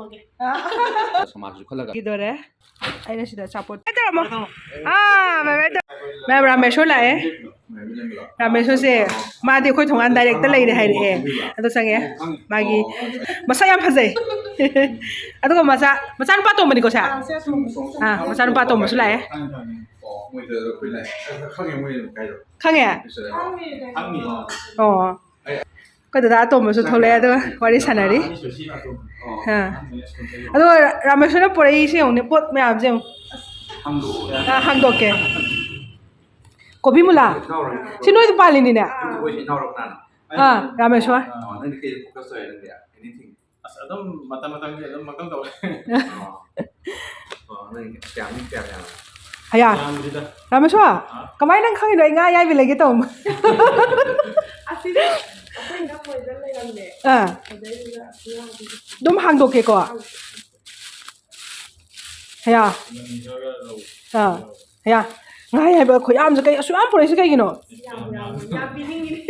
ꯇꯧꯔꯝꯃꯒꯦ ꯁꯃꯥꯖꯁꯨ ꯈꯜꯂꯒ ꯀꯤꯗꯣꯔꯦ ꯑꯩꯅ ꯁꯤꯗ ꯑꯆꯥꯄꯣꯠ ꯇꯧꯔꯝꯃꯣ ꯃꯦꯝ ꯔꯥꯃꯦꯁꯣꯔ ꯂꯥꯛꯑꯦ ꯔꯥꯃꯦꯁꯣꯔꯁꯦ ꯃꯥꯗꯤ ꯑꯩꯈꯣꯏ ꯊꯣꯡꯒꯥꯟ ꯗꯥꯏꯔꯦꯛꯇ ꯂꯩꯔꯦ ꯍꯥꯏꯔꯛꯑꯦ ꯑꯗꯣ ꯆꯪꯉꯦ ꯃꯥꯒꯤ ꯃꯁꯛ ꯌꯥꯝ ꯐꯖꯩ ꯑꯗꯨꯒ ꯃꯆꯥꯅꯨꯄꯥ ꯇꯣꯝꯕꯅꯤꯀꯣ ꯁꯥ ꯃꯆꯥꯅꯨꯄꯥ ꯇꯣꯝꯕꯁꯨ ꯂꯥꯛꯑꯦ ꯈꯪꯉꯦ ꯑꯣ ꯑꯩꯈꯣꯏ ꯗꯗꯥ ꯑꯇꯣꯝꯕꯁꯨ ꯊꯣꯛꯂꯛꯑꯦ ꯑꯗꯨꯒ ꯋꯥꯔꯤ ꯁꯥꯟꯅꯔꯤ ꯑꯗꯨꯒ ꯔꯥꯃꯦꯁꯣꯔꯅ ꯄꯨꯔꯛꯏꯁꯦ ꯌꯦꯡꯉꯨꯅꯦ ꯄꯣꯠ ꯃꯌꯥꯝꯁꯦ ꯌꯦꯡꯉꯨ ꯍꯥꯡꯗꯣꯛꯀꯦ ꯀꯣꯕꯤ ꯃꯨꯂꯥ ꯁꯤ ꯅꯣꯏꯗ ꯄꯥꯜꯂꯤꯅꯤꯅꯦ ꯔꯥꯃꯦꯁꯣꯔ ꯑꯗꯨꯝ ꯃꯇꯝꯒꯤ ꯑꯗꯨꯝ ꯃꯇꯝ ꯇꯧꯋꯦ ꯍꯌꯥ ꯔꯥꯃꯦꯁꯣꯔ ꯀꯃꯥꯏꯅ ꯅꯪ ꯈꯪꯉꯤꯅꯣ ꯑꯩ ꯉꯥ ꯑꯌꯥꯏꯕ ꯂꯩꯒꯦ ꯇꯧꯕ ꯑꯁꯤꯗ ꯑꯩꯈꯣꯏ ꯅꯛꯄꯗ ꯂꯩꯔꯝꯃꯦ ꯑꯗꯩꯗꯨꯗ ꯑꯗꯨꯝ ꯍꯥꯡꯗꯣꯛꯀꯦꯀꯣ ꯍꯌꯥ ꯍꯌꯥ ꯉꯥ ꯑꯌꯥꯏꯕ ꯈꯨꯌꯥꯝꯁꯦ ꯀꯩ ꯑꯁꯨꯛ ꯌꯥꯝ ꯄꯨꯔꯛꯏꯁꯦ ꯀꯩꯒꯤꯅꯣ ꯌꯥꯝ ꯄꯤꯅꯤꯡꯉꯤꯅꯦ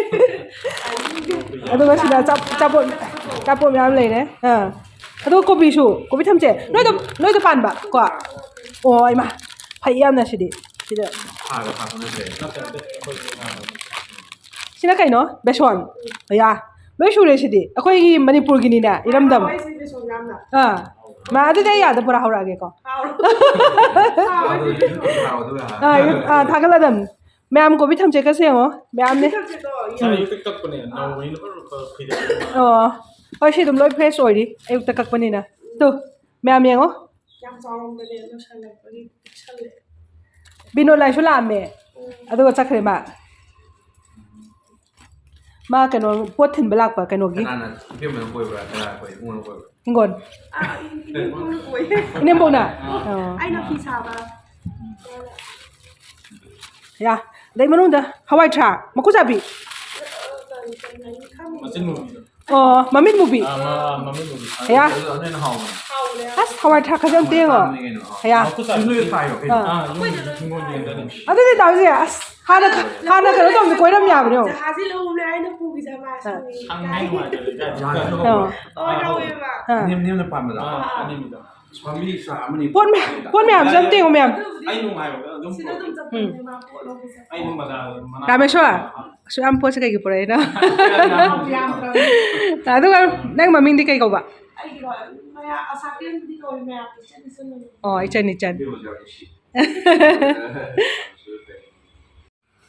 ꯑꯗꯨꯒ ꯁꯤꯗ ꯑꯆꯥꯄꯣꯠ ꯃꯌꯥꯝ ꯂꯩꯔꯦ ꯑꯗꯨꯒ ꯀꯣꯕꯤ ꯊꯝꯆꯦꯠ ꯅꯣꯏꯗ ꯄꯥꯟꯕ ꯀꯣ ꯑꯣ ꯏꯃꯥ ꯐꯩ ꯌꯥꯝꯅ ꯁꯤꯗ ꯁꯤꯅ ꯀꯩꯅꯣ ꯕꯦꯁꯣꯟ ꯌꯥ ꯂꯣꯏ ꯁꯨꯔꯦ ꯁꯤꯗꯤ ꯑꯩꯈꯣꯏꯒꯤ ꯃꯅꯤꯄꯨꯔꯒꯤꯅꯤꯅꯦ ꯏꯔꯝꯗꯝ ꯃꯥ ꯑꯗꯨꯗꯤ ꯑꯩ ꯌꯥꯗ ꯄꯨꯔꯥ ꯍꯧꯔꯛꯑꯒꯦꯀꯣ ꯊꯥꯒꯠꯂꯗꯝꯅꯤ ꯃꯌꯥꯝ ꯀꯣꯕꯤ ꯊꯝꯆꯦꯠꯀꯁꯦ ꯌꯦꯡꯉꯣ ꯃꯌꯥꯝꯅꯦ ꯑꯣ ꯍꯣꯏ ꯁꯤ ꯑꯗꯨꯝ ꯂꯣꯏ ꯐ꯭ꯔꯦꯁ ꯑꯣꯏꯔꯤ ꯑꯌꯨꯛꯇ ꯀꯛꯄꯅꯤꯅ ꯇꯨ ꯃꯌꯥꯝ ꯌꯦꯡꯉꯣ ꯌꯥꯝ ꯆꯥꯎꯔꯝꯕꯅꯦ ꯂꯣꯏꯁꯜꯂꯛꯄꯒꯤ ꯄꯤꯛꯁꯜꯂꯦ ꯕꯤꯅꯣꯂꯥꯏꯁꯨ ꯂꯥꯛꯑꯝꯃꯦ ꯑꯗꯨꯒ ꯆꯠꯈ꯭ꯔꯦ ꯃꯥ ꯀꯩꯅꯣ ꯄꯣꯠ ꯊꯤꯟꯕ ꯂꯥꯛꯄ ꯀꯩꯅꯣꯒꯤ ꯍꯤꯡꯒꯣꯜ ꯏꯅꯦꯝꯕꯣꯛꯅ ꯑꯩꯅ ꯐꯤ ꯁꯥꯕ ꯌꯥ ꯑꯗꯩ ꯃꯅꯨꯡꯗ ꯍꯋꯥꯏ ꯊꯔꯥꯛ ꯃꯀꯨ ꯆꯥꯕꯤ ꯑꯣ ꯃꯃꯤꯠ ꯃꯨꯕꯤ ꯌꯥ ꯑꯁ ꯍꯋꯥꯏ ꯊꯔꯥꯛ ꯈꯖ ꯑꯝꯇ ꯌꯦꯡꯉꯣ ꯌꯥ ꯑꯗꯨꯗꯤ ꯇꯧꯁꯦ ꯑꯁ ꯍꯥꯟꯅ ꯀꯩꯅꯣ ꯇꯧꯕꯗ ꯀꯣꯏꯔꯝ ꯌꯥꯕꯅꯦ ꯖꯍꯥꯖꯤ ꯂꯧꯅꯦ ꯑꯩꯅ ꯄꯨꯈꯤꯁꯦ ꯄꯣꯠ ꯃꯌꯥꯝꯁꯦ ꯑꯝꯇ ꯌꯦꯡꯉꯣ ꯃꯌꯥꯝ ꯔꯥꯃꯦꯁꯣꯔ ꯑꯁꯨꯛ ꯌꯥꯝ ꯄꯣꯠꯁꯦ ꯀꯩꯒꯤ ꯄꯨꯔꯛꯏꯅꯣ ꯑꯗꯨꯒ ꯅꯪ ꯃꯃꯤꯡꯗꯤ ꯀꯩ ꯀꯧꯕ ꯑꯣ ꯏꯆꯟ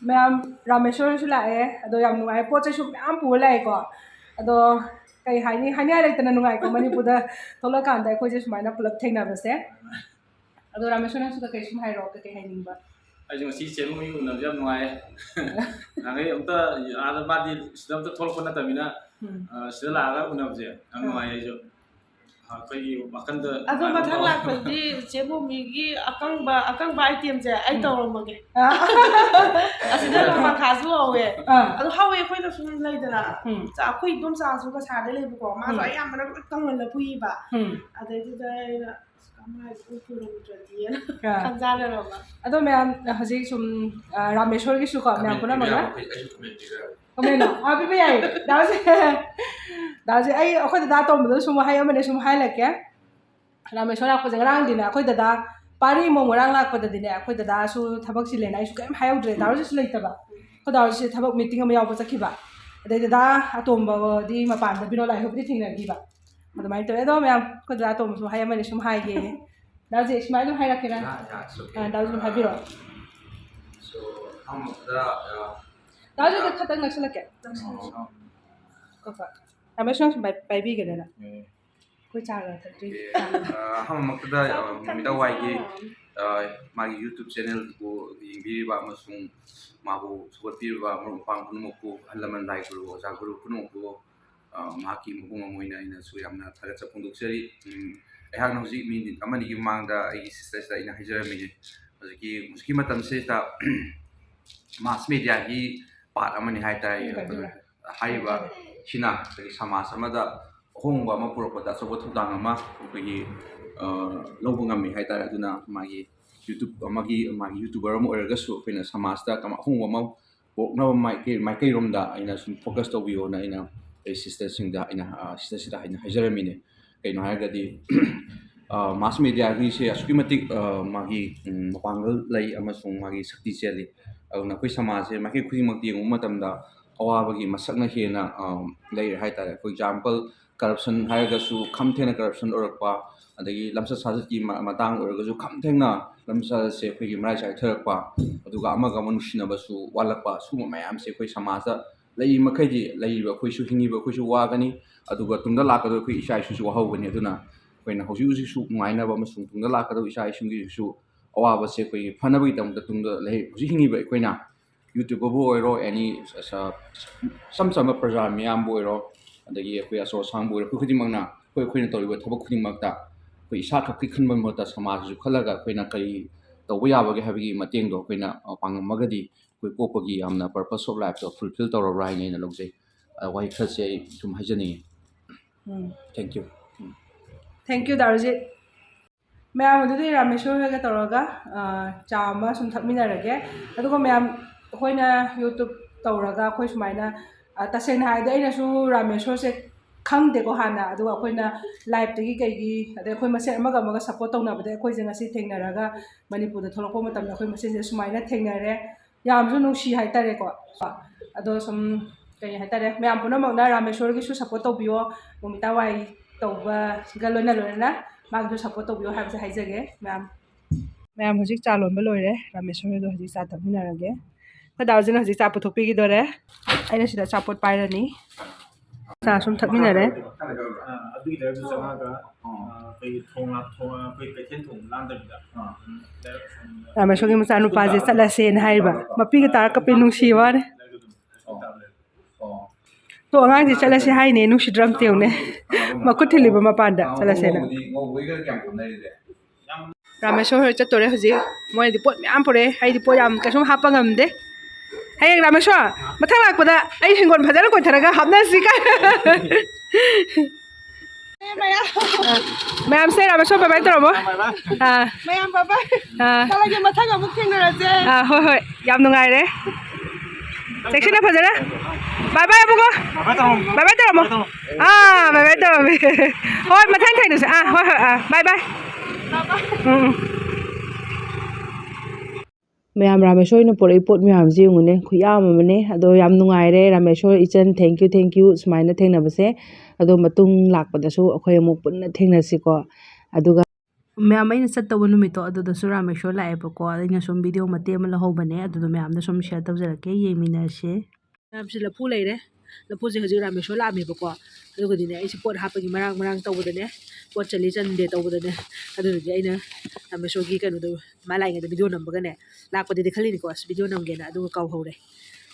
ꯃꯌꯥꯝ ꯔꯥꯃꯦꯁꯣꯔꯁꯨ ꯂꯥꯛꯑꯦ ꯑꯗꯣ ꯌꯥꯝ ꯅꯨꯡꯉꯥꯏ ꯄꯣꯠ ꯆꯩꯁꯨ ꯃꯌꯥꯝ ꯄꯨꯔ ꯂꯥꯛꯑꯦꯀꯣ ꯑꯗꯣ ꯀꯩ ꯍꯥꯏꯅꯤ ꯍꯥꯏꯅꯤꯡꯉꯥꯏ ꯂꯩꯇꯅ ꯅꯨꯡꯉꯥꯏꯀꯣ ꯃꯅꯤꯄꯨꯔꯗ ꯊꯣꯛꯂꯛꯀꯥꯟꯗ ꯑꯩꯈꯣꯏꯁꯦ ꯁꯨꯃꯥꯏꯅ ꯄꯨꯂꯞ ꯊꯦꯡꯅꯕꯁꯦ ꯑꯗꯣ ꯔꯥꯃꯦꯁꯣꯔ ꯅꯪꯁꯨ ꯀꯩ ꯁꯨꯝ ꯍꯥꯏꯔꯛꯑꯣ ꯀꯩ ꯍꯥꯏꯅꯤꯡꯕ ꯑꯩꯁꯨ ꯉꯁꯤ ꯆꯦꯔꯨ ꯃꯤ ꯎꯅꯕꯁꯦ ꯌꯥꯝ ꯅꯨꯡꯉꯥꯏ ꯅꯍꯥꯟꯈꯩ ꯑꯝꯇ ꯑꯥꯗ ꯃꯥꯗꯤ ꯁꯤꯗ ꯑꯝꯇ ꯊꯣꯛꯂꯛꯄ ꯅꯠꯇꯕꯅꯤꯅ ꯁꯤꯗ ꯂꯥꯛꯑꯒ ꯎꯅꯕꯁꯦ ꯌꯥꯝ ꯅꯨꯡꯉꯥꯏ ꯑꯩꯁꯨ ꯑꯩꯈꯣꯏꯒꯤ ꯋꯥꯈꯜꯗ ꯑꯗꯣ ꯃꯊꯪ ꯂꯥꯛꯄꯗꯤ ꯆꯦ ꯕꯣꯃꯤꯒꯤ ꯑꯀꯪꯕ ꯑꯥꯏꯇꯦꯝꯁꯦ ꯑꯩ ꯇꯧꯔꯝꯃꯒꯦ ꯑꯁꯤꯗ ꯅꯣꯡꯃꯈꯥꯁꯨ ꯍꯧꯋꯦ ꯑꯗꯣ ꯍꯧꯋꯦ ꯑꯩꯈꯣꯏꯅ ꯁꯨꯝ ꯂꯩꯗꯅ ꯑꯩꯈꯣꯏ ꯑꯗꯨꯝ ꯆꯥꯁꯨ ꯀꯁꯥꯔꯗ ꯂꯩꯕꯀꯣ ꯃꯥꯁꯨ ꯑꯌꯥꯝꯕꯅ ꯂꯣꯏ ꯀꯪꯍꯜꯂ ꯄꯨꯏꯕ ꯑꯗꯩꯗꯨꯗ ꯑꯩꯅ ꯈꯟꯖꯥꯟꯅꯔꯕ ꯑꯗꯣ ꯃꯌꯥꯝ ꯍꯧꯖꯤꯛ ꯁꯨꯝ ꯔꯥꯃꯦꯁꯣꯔꯒꯤꯁꯨ ꯀꯣ ꯃꯌꯥꯝ ꯄꯨꯟꯅꯃꯛꯅ ꯀꯃꯥꯏꯅ ꯄꯤꯕ ꯌꯥꯏ ꯗꯥꯎꯁꯦ ꯑꯩꯈꯣꯏ ꯗꯗꯥ ꯇꯣꯝꯕꯗ ꯁꯨꯝ ꯋꯥꯍꯩ ꯑꯃꯅꯦ ꯁꯨꯝ ꯍꯥꯏꯔꯛꯀꯦ ꯔꯥꯃꯦꯁꯣꯔ ꯂꯥꯛꯄꯁꯦ ꯉꯔꯥꯡꯗꯤꯅꯦ ꯑꯩꯈꯣꯏ ꯗꯗꯥ ꯄꯥꯔꯤ ꯏꯃꯣꯡ ꯉꯔꯥꯡ ꯂꯥꯛꯄꯗꯗꯤꯅꯦ ꯑꯩꯈꯣꯏ ꯗꯗꯥꯁꯨ ꯊꯕꯛ ꯆꯤꯜꯂꯦꯅ ꯑꯩꯁꯨ ꯀꯩꯝ ꯍꯥꯏꯍꯧꯗ꯭ꯔꯦ ꯗꯥꯎꯁꯤꯁꯨ ꯂꯩꯇꯕ ꯑꯩꯈꯣꯏ ꯗꯥꯎꯁꯦ ꯊꯕꯛ ꯃꯤꯇꯤꯡ ꯑꯃ ꯌꯥꯎꯕ ꯆꯠꯈꯤꯕ ꯑꯗꯩ ꯗꯗꯥ ꯑꯇꯣꯝꯕꯗꯤ ꯃꯄꯥꯟꯗ ꯕꯤꯅꯣꯂꯥꯏ ꯍꯣꯏꯕꯨꯗꯤ ꯊꯦꯡꯅꯈꯤꯕ ꯑꯗꯨꯃꯥꯏꯅ ꯇꯧꯋꯦ ꯑꯗꯣ ꯃꯌꯥꯝ ꯑꯩꯈꯣꯏ ꯗꯗꯥ ꯇꯣꯝꯕꯁꯨ ꯋꯥꯍꯩ ꯑꯃꯅꯦ ꯁꯨꯝ ꯍꯥꯏꯒꯦ ꯗꯥꯎꯁꯦ ꯁꯨꯃꯥꯏꯅ ꯑꯗꯨꯝ ꯍꯥꯏꯔꯛꯀꯦꯔꯥ ꯗꯥꯎꯁꯦ ꯑꯗꯨꯝ ꯍꯥꯏꯕꯤꯔꯛꯑꯣ ꯗꯥꯎꯁꯦ ꯈꯛꯇꯪ ꯅꯛꯁꯤꯜꯂꯛꯀꯦ ꯔꯥꯃꯦꯁꯣꯔ ꯁꯨꯝ ꯄꯥꯏꯕꯤꯒꯦꯔꯥ ꯑꯩꯈꯣꯏ ꯆꯥꯒ ꯊꯛꯇ꯭ꯔꯤ ꯑꯍꯥꯟꯕꯃꯛꯇꯗ ꯃꯤꯗꯋꯥꯏꯒꯤ ꯃꯥꯒꯤ ꯌꯨꯇ꯭ꯌꯨꯕ ꯆꯦꯅꯦꯜꯕꯨ ꯌꯦꯡꯕꯤꯔꯤꯕ ꯑꯃꯁꯨꯡ ꯃꯥꯕꯨ ꯁꯧꯒꯠꯄꯤꯔꯤꯕ ꯃꯔꯨꯞ ꯃꯄꯥꯡ ꯄꯨꯝꯅꯃꯛꯄꯨ ꯑꯍꯜ ꯂꯃꯟ ꯂꯥꯏ ꯒꯨꯔꯨ ꯑꯣꯖꯥ ꯒꯨꯔꯨ ꯄꯨꯝꯅꯃꯛꯄꯨ ꯃꯍꯥꯛꯀꯤ ꯃꯕꯨꯡ ꯑꯃ ꯑꯣꯏꯅ ꯑꯩꯅꯁꯨ ꯌꯥꯝꯅ ꯊꯥꯒꯠꯆꯕ ꯐꯣꯡꯗꯣꯛꯆꯔꯤ ꯑꯩꯍꯥꯛꯅ ꯍꯧꯖꯤꯛ ꯃꯤꯅꯤꯠ ꯑꯃꯅꯤꯒꯤ ꯃꯃꯥꯡꯗ ꯑꯩꯒꯤ ꯁꯤꯁꯇꯔꯁꯤꯗ ꯑꯩꯅ ꯍꯥꯏꯖꯔꯝꯃꯤꯅꯦ ꯍꯧꯖꯤꯛꯀꯤ ꯃꯇꯝꯁꯤꯗ ꯃꯥꯁ ꯃꯦꯗꯤꯌꯥꯒꯤ ꯄꯥꯔꯠ ꯑꯃꯅꯤ ꯍꯥꯏꯇꯥꯔꯦ ꯍꯥꯏꯔꯤꯕ ꯁꯤꯅ ꯑꯩꯈꯣꯏꯒꯤ ꯁꯃꯥꯖ ꯑꯃꯗ ꯑꯍꯣꯡꯕ ꯑꯃ ꯄꯨꯔꯛꯄꯗ ꯑꯆꯧꯕ ꯊꯧꯗꯥꯡ ꯑꯃ ꯑꯩꯈꯣꯏꯒꯤ ꯂꯧꯕ ꯉꯝꯃꯤ ꯍꯥꯏꯇꯥꯔꯦ ꯑꯗꯨꯅ ꯃꯥꯒꯤ ꯌꯨꯇꯨꯕꯔ ꯑꯃ ꯑꯣꯏꯔꯒꯁꯨ ꯑꯩꯈꯣꯏꯅ ꯁꯃꯥꯖꯇ ꯑꯍꯣꯡꯕ ꯑꯃ ꯄꯣꯛꯅꯕ ꯃꯥꯏꯀꯩꯔꯣꯝꯗ ꯑꯩꯅ ꯁꯨꯝ ꯐꯣꯀꯁ ꯇꯧꯕꯤꯌꯣꯅ ꯑꯩꯅ ꯑꯩ ꯁꯤꯁꯇꯔꯁꯤꯡꯗ ꯁꯤꯗ ꯑꯩꯅ ꯍꯥꯏꯖꯔꯝꯃꯤꯅꯦ ꯀꯩꯅꯣ ꯍꯥꯏꯔꯒꯗꯤ ꯃꯥꯁ ꯃꯦꯗꯤꯌꯥꯒꯤꯁꯦ ꯑꯁꯨꯛꯀꯤ ꯃꯇꯤꯛ ꯃꯥꯒꯤ ꯃꯄꯥꯡꯒꯜ ꯂꯩ ꯑꯃꯁꯨꯡ ꯃꯥꯒꯤ ꯁꯛꯇꯤ ꯆꯦꯜꯂꯤ ꯑꯗꯨꯅ ꯑꯩꯈꯣꯏ ꯁꯃꯥꯖꯁꯦ ꯃꯥꯏꯀꯩ ꯈꯨꯗꯤꯡꯃꯛꯇ ꯌꯦꯡꯉꯨꯕ ꯃꯇꯝꯗ ꯑꯋꯥꯕꯒꯤ ꯃꯁꯛꯅ ꯍꯦꯟꯅ ꯂꯩꯔꯦ ꯍꯥꯏꯇꯥꯔꯦ ꯐꯣꯔ ꯑꯦꯛꯖꯥꯝꯄꯜ ꯀꯔꯞꯁꯟ ꯍꯥꯏꯔꯒꯁꯨ ꯈꯝ ꯊꯦꯡꯅ ꯀꯔꯞꯁꯟ ꯑꯣꯏꯔꯛꯄ ꯑꯗꯒꯤ ꯂꯝꯆꯠ ꯁꯥꯖꯠꯀꯤ ꯃꯇꯥꯡ ꯑꯣꯏꯔꯒꯁु ꯈꯝ ꯊꯦꯡꯅ ꯂꯝꯆꯠꯁꯦ ꯑꯩꯈꯣꯏꯒꯤ ꯃꯔꯥꯏ ꯆꯥꯏꯊꯔꯛꯄ ꯑꯗꯨꯒ ꯑꯃꯒ ꯑꯃ ꯅꯨꯡꯁꯤꯅꯕꯁꯨ ꯋꯥꯠꯂꯛꯄ ꯁꯤꯒꯨꯝꯕ ꯃꯌꯥꯝꯁꯦ ꯑꯩꯈꯣꯏ ꯁꯃꯥꯖꯗ ꯂꯩꯔꯤ ꯃꯈꯩꯗꯤ ꯂꯩꯔꯤꯕ ꯑꯩꯈꯣꯏꯁꯨ ꯍꯤꯡꯉꯤꯕ ꯑꯩꯈꯣꯏꯁꯨ ꯋꯥꯒꯅꯤ ꯑꯗꯨꯒ ꯇꯨꯡꯗ ꯂꯥꯛꯀꯗꯕ ꯑꯩꯈꯣꯏ ꯏꯆꯥ ꯏꯁꯨꯁꯨ ꯋꯥꯍꯧꯒꯅꯤ ꯑꯗꯨꯅ ꯑꯩꯈꯣꯏꯅ ꯍꯧꯖꯤꯛ ꯍꯧꯖꯤꯛꯁꯨ ꯅꯨꯡꯉꯥꯏꯅꯕ ꯑꯃꯁꯨꯡ ꯇꯨꯡꯗ ꯂꯥꯛꯀꯗꯕ ꯏꯆꯥ ꯏꯁꯨꯒꯤꯁꯨ ꯑꯋꯥꯕꯁꯦ ꯑꯩꯈꯣꯏꯒꯤ ꯐꯅꯕꯒꯤꯗꯃꯛꯇ ꯇꯨꯡꯗ ꯍꯧꯖꯤꯛ ꯍꯤꯡꯉꯤꯕ ꯑꯩꯈꯣꯏꯅ ꯌꯨꯇ꯭ꯌꯨꯕꯔꯕꯨ ꯑꯣꯏꯔꯣ ꯑꯦꯅꯤ ꯏꯆꯝ ꯆꯝꯕ ꯄ꯭ꯔꯖꯥ ꯃꯤꯌꯥꯝꯕꯨ ꯑꯣꯏꯔꯣ ꯑꯗꯒꯤ ꯑꯩꯈꯣꯏ ꯑꯆꯧ ꯑꯁꯥꯡꯕꯨ ꯑꯣꯏꯔꯣ ꯑꯩꯈꯣꯏ ꯈꯨꯗꯤꯡꯃꯛꯅ ꯑꯩꯈꯣꯏꯅ ꯇꯧꯔꯤꯕ ꯊꯕꯛ ꯈꯨꯗꯤꯡꯃꯛꯇ ꯑꯩꯈꯣꯏ ꯏꯁꯥ ꯈꯛꯀꯤ ꯈꯟꯕ ꯃꯍꯨꯠꯇ ꯁꯃꯥꯖꯁꯨ ꯈꯜꯂꯒ ꯑꯩꯈꯣꯏꯅ ꯀꯔꯤ ꯇꯧꯕ ꯌꯥꯕꯒꯦ ꯍꯥꯏꯕꯒꯤ ꯃꯇꯦꯡꯗꯣ ꯑꯩꯈꯣꯏꯅ ꯄꯥꯡꯉꯝꯃꯒꯗꯤ ꯑꯩꯈꯣꯏ ꯄꯣꯛꯄꯒꯤ ꯌꯥꯝꯅ ꯄꯔꯄꯁ ꯑꯣꯐ ꯂꯥꯏꯐꯇꯣ ꯐꯨꯜꯐꯤꯜ ꯇꯧꯔꯕ꯭ꯔꯥ ꯍꯥꯏꯅ ꯑꯩꯅ ꯂꯧꯖꯩ ꯋꯥꯍꯩ ꯈꯔꯁꯦ ꯑꯩ ꯁꯨꯝ ꯍꯥꯏꯖꯅꯤꯡꯉꯤ ꯊꯦꯡꯛ ꯌꯨ ꯊꯦꯡꯛ ꯌꯨ ꯗꯥꯔꯨꯖꯤꯠ ꯃꯌꯥꯝ ꯑꯗꯨꯗꯤ ꯔꯥꯃꯦꯁꯣꯔ ꯍꯣꯏꯒ ꯇꯧꯔꯒ ꯆꯥ ꯑꯃ ꯁꯨꯝ ꯊꯛꯃꯤꯟꯅꯔꯒꯦ ꯑꯗꯨꯒ ꯃꯌꯥꯝ ꯑꯩꯈꯣꯏꯅ ꯌꯨꯇ꯭ꯌꯨꯕ ꯇꯧꯔꯒ ꯑꯩꯈꯣꯏ ꯁꯨꯃꯥꯏꯅ ꯇꯁꯦꯡꯅ ꯍꯥꯏꯔꯗꯤ ꯑꯩꯅꯁꯨ ꯔꯥꯃꯦꯁꯣꯔꯁꯦ ꯈꯪꯗꯦꯀꯣ ꯍꯥꯟꯅ ꯑꯗꯨꯒ ꯑꯩꯈꯣꯏꯅ ꯂꯥꯏꯞꯇꯒꯤ ꯀꯩꯒꯤ ꯑꯗꯩ ꯑꯩꯈꯣꯏ ꯃꯁꯦꯟ ꯑꯃꯒ ꯑꯃꯒ ꯁꯞꯄꯣꯔꯠ ꯇꯧꯅꯕꯗ ꯑꯩꯈꯣꯏꯁꯦ ꯉꯁꯤ ꯊꯦꯡꯅꯔꯒ ꯃꯅꯤꯄꯨꯔꯗ ꯊꯣꯛꯂꯛꯄ ꯃꯇꯝꯗ ꯑꯩꯈꯣꯏ ꯃꯁꯦꯟꯁꯦ ꯁꯨꯃꯥꯏꯅ ꯊꯦꯡꯅꯔꯦ ꯌꯥꯝꯁꯨ ꯅꯨꯡꯁꯤ ꯍꯥꯏꯇꯥꯔꯦꯀꯣ ꯑꯗꯣ ꯁꯨꯝ ꯀꯩ ꯍꯥꯏꯇꯥꯔꯦ ꯃꯌꯥꯝ ꯄꯨꯝꯅꯃꯛꯅ ꯔꯥꯃꯦꯁꯣꯔꯒꯤꯁꯨ ꯁꯞꯄꯣꯔꯠ ꯇꯧꯕꯤꯌꯣ ꯃꯣꯃꯤꯇꯥ ꯋꯥꯏ ꯇꯧꯕꯒ ꯂꯣꯏꯅꯅ ꯃꯥꯒꯤꯁꯨ ꯁꯞꯄꯣꯔꯠ ꯇꯧꯕꯤꯌꯣ ꯍꯥꯏꯕꯁꯦ ꯍꯥꯏꯖꯒꯦ ꯃꯌꯥꯝ ꯍꯧꯖꯤꯛ ꯆꯥ ꯂꯣꯟꯕ ꯂꯣꯏꯔꯦ ꯔꯥꯃꯦꯁꯣꯔꯗꯣ ꯍꯧꯖꯤꯛ ꯆꯥ ꯊꯛꯃꯤꯟꯅꯔꯒꯦ ꯑꯩꯈꯣꯏ ꯗꯥꯎꯖꯤꯅ ꯍꯧꯖꯤꯛ ꯆꯥ ꯄꯨꯊꯣꯛꯄꯤꯈꯤꯗꯣꯔꯦ ꯑꯩꯅ ꯁꯤꯗ ꯑꯆꯥꯄꯣꯠ ꯄꯥꯏꯔꯅꯤ ꯆꯥ ꯁꯨꯝ ꯊꯛꯃꯤꯟꯅꯔꯦ ꯑꯗꯨꯒꯤꯗꯁꯨ ꯆꯪꯉꯒ ꯑꯩꯈꯣꯏ ꯑꯩꯈꯣꯏ ꯀꯩꯊꯦꯜ ꯊꯣꯡ ꯂꯥꯟꯗꯕꯤꯗ ꯔꯥꯃꯦꯁꯣꯔꯒꯤ ꯃꯆꯥꯅꯨꯄꯥꯁꯦ ꯆꯠꯂꯁꯦꯅ ꯍꯥꯏꯔꯤꯕ ꯃꯄꯤꯒ ꯇꯥꯔ ꯀꯞꯄꯦ ꯅꯨꯡꯁꯤ ꯋꯥꯅꯦ ꯇꯣ ꯑꯉꯥꯡꯁꯦ ꯆꯠꯂꯁꯦ ꯍꯥꯏꯅꯦ ꯅꯨꯡꯁꯤꯗ꯭ꯔꯥ ꯑꯝꯇ ꯌꯦꯡꯉꯨꯅꯦ ꯃꯈꯨꯠ ꯊꯤꯜꯂꯤꯕ ꯃꯄꯥꯟꯗ ꯆꯠꯂꯁꯦꯅ ꯔꯥꯃꯦꯁꯣꯔ ꯍꯣꯏ ꯆꯠꯇꯣꯔꯦ ꯍꯧꯖꯤꯛ ꯃꯣꯏꯗꯤ ꯄꯣꯠ ꯃꯌꯥꯝ ꯄꯨꯔꯛꯑꯦ ꯑꯩꯗꯤ ꯄꯣꯠ ꯌꯥꯝ ꯀꯩꯁꯨꯝ ꯍꯥꯞꯄ ꯉꯝꯗꯦ ꯍꯌꯦꯡ ꯔꯥꯃꯦꯁꯣꯔ ꯃꯊꯪ ꯂꯥꯛꯄꯗ ꯑꯩ ꯍꯤꯡꯒꯣꯜ ꯐꯖꯅ ꯀꯣꯏꯊꯔꯒ ꯍꯥꯞꯅꯁꯤ ꯀꯥꯏ ꯃꯌꯥꯝꯁꯦ ꯔꯥꯃꯦꯁꯣꯔ ꯕꯥꯏ ꯕꯥꯏ ꯇꯧꯔꯝꯃꯣ ꯃꯌꯥꯝ ꯕꯥꯏ ꯆꯠꯂꯒꯦ ꯃꯊꯪ ꯑꯃꯨꯛ ꯊꯦꯡꯅꯔꯁꯦ ꯍꯣꯏ ꯍꯣꯏ ꯌꯥꯝ ꯅꯨꯡꯉꯥꯏꯔꯦ ꯆꯦꯛꯁꯤꯟꯅ ꯐꯖꯅ ꯕꯥꯏ ꯕꯥꯏ ꯑꯃꯨꯛꯀꯣ ꯕꯥꯏ ꯕꯥꯏ ꯇꯧꯔꯝꯃꯣ ꯕꯥꯏ ꯕꯥꯏ ꯇꯧꯔꯝꯃꯤ ꯍꯣꯏ ꯃꯊꯪ ꯊꯦꯡꯅꯁꯦ ꯍꯣꯏ ꯍꯣꯏ ꯕꯥꯏ ꯕꯥꯏ ꯃꯌꯥꯝ ꯔꯥꯃꯦꯁꯣꯔꯅ ꯄꯨꯔꯛꯏ ꯄꯣꯠ ꯃꯌꯥꯝꯁꯦ ꯌꯦꯡꯉꯨꯅꯦ ꯈꯨꯌꯥꯝ ꯑꯃꯅꯦ ꯑꯗꯣ ꯌꯥꯝ ꯅꯨꯡꯉꯥꯏꯔꯦ ꯔꯥꯃꯦꯁꯣꯔ ꯏꯆꯟ ꯊꯦꯡꯛ ꯌꯨ ꯁꯨꯃꯥꯏꯅ ꯊꯦꯡꯅꯕꯁꯦ ꯑꯗꯣ ꯃꯇꯨꯡ ꯂꯥꯛꯄꯗꯁꯨ ꯑꯩꯈꯣꯏ ꯑꯃꯨꯛ ꯄꯨꯟꯅ ꯊꯦꯡꯅꯁꯤꯀꯣ ꯑꯗꯨꯒ ꯃꯌꯥꯝ ꯑꯩꯅ ꯆꯠꯇꯧꯕ ꯅꯨꯃꯤꯠꯇꯣ ꯑꯗꯨꯗꯁꯨ ꯔꯥꯃꯦꯁꯣꯔ ꯂꯥꯛꯑꯦꯕꯀꯣ ꯑꯩꯅ ꯁꯨꯝ ꯚꯤꯗꯤꯑꯣ ꯃꯇꯦꯛ ꯑꯃ ꯂꯧꯍꯧꯕꯅꯦ ꯑꯗꯨꯗꯣ ꯃꯌꯥꯝꯗ ꯁꯨꯝ ꯁꯦꯌꯔ ꯇꯧꯖꯔꯛꯀꯦ ꯌꯦꯡꯃꯤꯟꯅꯔꯁꯦ ꯃꯌꯥꯝꯁꯦ ꯂꯐꯨ ꯂꯩꯔꯦ ꯂꯐꯨꯁꯦ ꯍꯧꯖꯤꯛ ꯔꯥꯃꯦꯁꯣꯔ ꯂꯥꯛꯑꯝꯃꯦꯕꯀꯣ ꯑꯗꯨꯒꯗꯤꯅꯦ ꯑꯩꯁꯦ ꯄꯣꯠ ꯍꯥꯞꯄꯒꯤ ꯃꯔꯥꯡ ꯇꯧꯕꯗꯅꯦ ꯄꯣꯠ ꯆꯜꯂꯤ ꯆꯟꯗꯦ ꯇꯧꯕꯗꯅꯦ ꯑꯗꯨꯗꯤ ꯑꯩꯅ ꯔꯥꯃꯦꯁꯣꯔꯒꯤ ꯀꯩꯅꯣꯗꯣ ꯃꯥ ꯂꯥꯛꯏꯉꯩꯗ ꯚꯤꯗꯤꯑꯣ ꯅꯝꯕꯒꯅꯦ ꯂꯥꯛꯄꯗꯗꯤ ꯈꯜꯂꯤꯅꯤꯀꯣ ꯑꯁ ꯚꯤꯗꯤꯑꯣ ꯅꯝꯒꯦꯅ ꯑꯗꯨꯒ ꯀꯥꯎꯍꯧꯔꯦ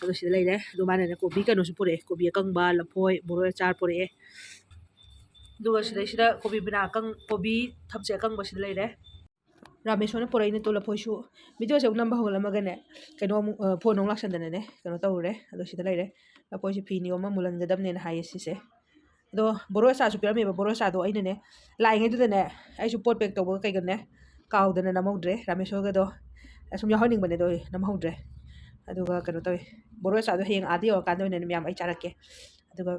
ꯑꯗꯣ ꯁꯤꯗ ꯂꯩꯔꯦ ꯑꯗꯣ ꯃꯥꯅꯅꯦ ꯀꯣꯕꯤ ꯀꯩꯅꯣꯁꯨ ꯄꯨꯔꯛꯑꯦ ꯀꯣꯕꯤ ꯑꯀꯪꯕ ꯂꯐꯣꯏ ꯕꯣꯔꯣꯏ ꯑꯆꯥꯔ ꯄꯨꯔꯛꯑꯦ ꯑꯗꯨꯒ ꯁꯤꯗꯩꯁꯤꯗ ꯀꯣꯕꯤ ꯊꯝꯆꯦꯠ ꯑꯀꯪꯕꯁꯤꯗ ꯂꯩꯔꯦ ꯔꯥꯃꯦꯁꯣꯔꯅ ꯄꯨꯔꯛꯏꯅꯦ ꯇꯣ ꯂꯐꯣꯏꯁꯨ ꯚꯤꯗꯤꯑꯣꯁꯦ ꯑꯃꯨꯛ ꯅꯝꯕ ꯍꯧꯒꯠꯂꯝꯃꯒꯅꯦ ꯀꯩꯅꯣ ꯑꯃꯨꯛ ꯐꯣꯟ ꯑꯃꯨꯛ ꯂꯥꯛꯁꯟꯗꯅꯅꯦ ꯀꯩꯅꯣ ꯇꯧꯔꯨꯔꯦ ꯑꯗꯣ ꯁꯤꯗ ꯂꯩꯔꯦ ꯂꯐꯣꯏꯁꯦ ꯐꯤ ꯅꯤꯌꯣꯝ ꯑꯃ ꯃꯨꯜꯍꯟꯒꯗꯕꯅꯦꯅ ꯍꯥꯏꯌꯦ ꯁꯤꯁꯦ ꯑꯗꯣ ꯕꯣꯔꯣꯏ ꯑꯆꯥꯔꯁꯨ ꯄꯤꯔꯝꯃꯦꯕ ꯕꯣꯔꯣꯏ ꯑꯆꯥꯔꯗꯣ ꯑꯩꯅꯅꯦ ꯂꯥꯛꯏꯉꯩꯗꯨꯗꯅꯦ ꯑꯩꯁꯨ ꯄꯣꯠ ꯄꯦꯛ ꯇꯧꯕꯒ ꯀꯩꯒꯅꯦ ꯀꯥꯎꯗꯅ ꯅꯝꯍꯧꯗ꯭ꯔꯦ ꯔꯥꯃꯦꯁꯣꯔꯒꯗꯣ ꯁꯨꯝ ꯌꯥꯎꯍꯟꯅꯤꯡꯕꯅꯦ ꯑꯗꯣ ꯅꯝꯍꯧꯗ꯭ꯔꯦ ꯑꯗꯨꯒ ꯀꯩꯅꯣ ꯇꯧꯋꯤ ꯕꯣꯔꯣꯏ ꯑꯆꯥꯔꯗꯣ ꯍꯌꯦꯡ ꯑꯥꯗ ꯌꯧꯔꯀꯥꯟꯗ ꯑꯣꯏꯅꯅꯦ ꯃꯌꯥꯝ ꯑꯩ ꯆꯥꯔꯛꯀꯦ ꯑꯗꯨꯒ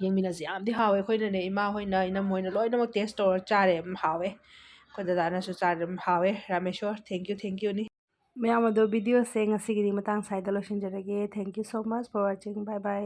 ꯌꯦꯡꯃꯤꯟꯅꯁꯤ ꯌꯥꯝꯗꯤ ꯍꯥꯎꯋꯦ ꯑꯩꯈꯣꯏꯅꯅꯦ ꯏꯃꯥ ꯍꯣꯏꯅ ꯏꯅꯝ ꯍꯣꯏꯅ ꯂꯣꯏꯅꯃꯛ ꯇꯦꯁ ꯇꯧꯔ ꯆꯥꯔꯦ ꯍꯥꯎꯋꯦ ꯑꯩꯈꯣꯏ ꯗꯗꯥꯅꯁꯨ ꯆꯥꯔꯦ ꯍꯥꯎꯋꯦ ꯔꯥꯃꯦꯁꯣꯔ ꯊꯦꯡꯛ ꯌꯨꯅꯤ ꯃꯌꯥꯝ ꯑꯗꯣ ꯚꯤꯗꯤꯑꯣꯁꯦ ꯉꯁꯤꯒꯤꯗꯤ ꯃꯇꯥꯡ ꯁ꯭ꯋꯥꯏꯗ ꯂꯣꯏꯁꯤꯟꯖꯔꯒꯦ thank you so much for watching bye by